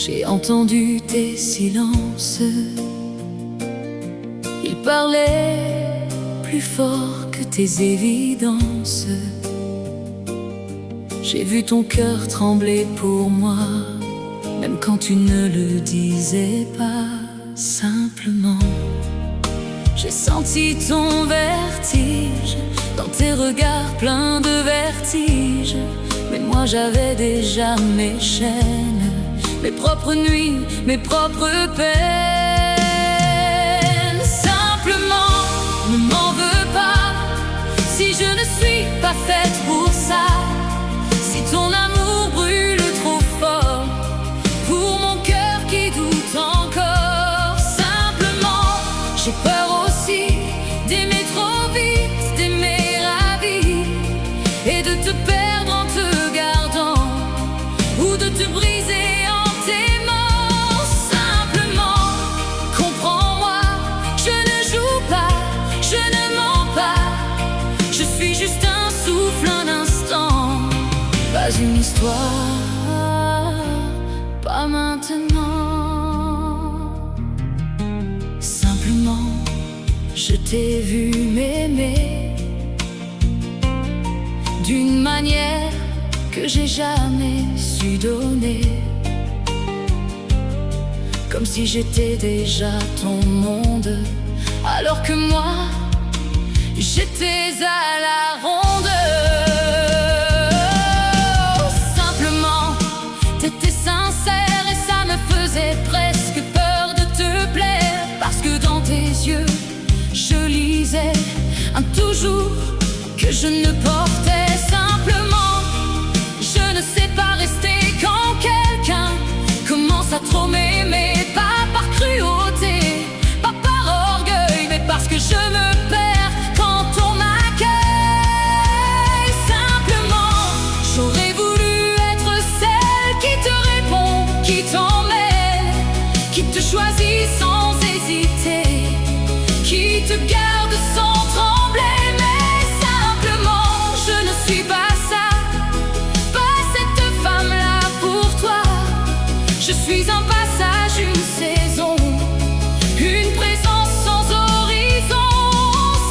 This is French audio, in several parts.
J'ai entendu tes silences, ils parlaient plus fort que tes évidences. J'ai vu ton cœur trembler pour moi, même quand tu ne le disais pas. Simplement, j'ai senti ton vertige dans tes regards pleins de vertige. Mais moi j'avais déjà mes chaînes, mes propres nuits, mes propres peines. Simplement, ne m'en veux pas si je ne suis pas faite pour ça. Si ton amour brûle trop fort pour mon cœur qui doute encore. Simplement, j'ai peur aussi d'aimer trop vite, d'aimer à vie et de te perdre en te gardant, ou de te briser en t'aimant. Simplement, comprends-moi, je ne joue pas, je ne mens pas. Je suis juste un souffle, un instant, pas une histoire, pas maintenant. Simplement, je t'ai vu m'aimer d'une manière que j'ai jamais su donner, comme si j'étais déjà ton monde, alors que moi, j'étais à la ronde. Simplement, t'étais sincère et ça me faisait presque peur de te plaire, parce que dans tes yeux, je lisais un toujours que je ne portais. Simplement, je ne sais pas rester quand quelqu'un commence à trop m'aimer. Pas par cruauté, pas par orgueil, mais parce que je me perds quand on m'accueille. Simplement, j'aurais voulu être celle qui te répond, qui t'emmène, qui te choisit sans hésiter, qui te garde sans trembler. Mais simplement, je ne suis pas ça, pas cette femme-là pour toi. Je suis un passage, une saison, une présence sans horizon.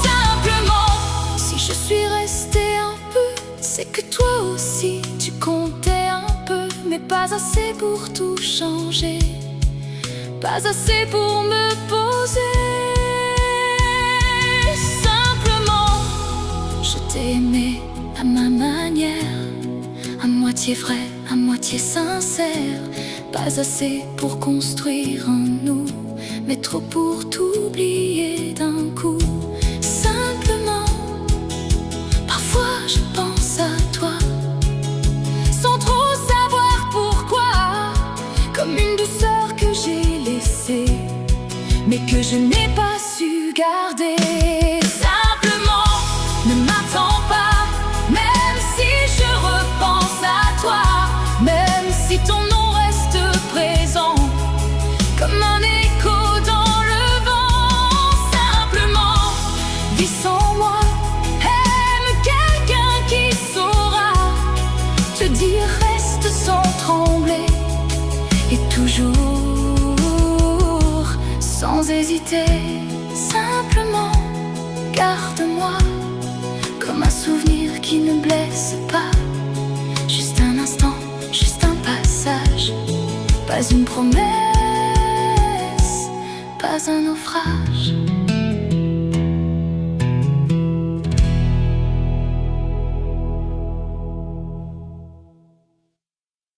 Simplement, si je suis restée un peu, c'est que toi aussi tu comptais un peu, mais pas assez pour tout changer, pas assez pour me poser. Simplement, je t'ai aimé à ma manière, à moitié vrai, à moitié sincère. Pas assez pour construire en nous, mais trop pour t'oublier d'un coup. Simplement, parfois je pense à toi, sans trop savoir pourquoi, comme une douceur que j'ai laissée, mais que je n'ai pas su garder. Simplement, ne m'attends pas, même si je repense à toi, même si ton nom reste présent comme un écho dans le vent. Simplement, vis sans moi, aime quelqu'un qui saura te dire reste sans trembler, et toujours sans hésiter. Simplement, garde-moi comme un souvenir qui ne blesse pas. Juste un instant, juste un passage, pas une promesse, pas un naufrage.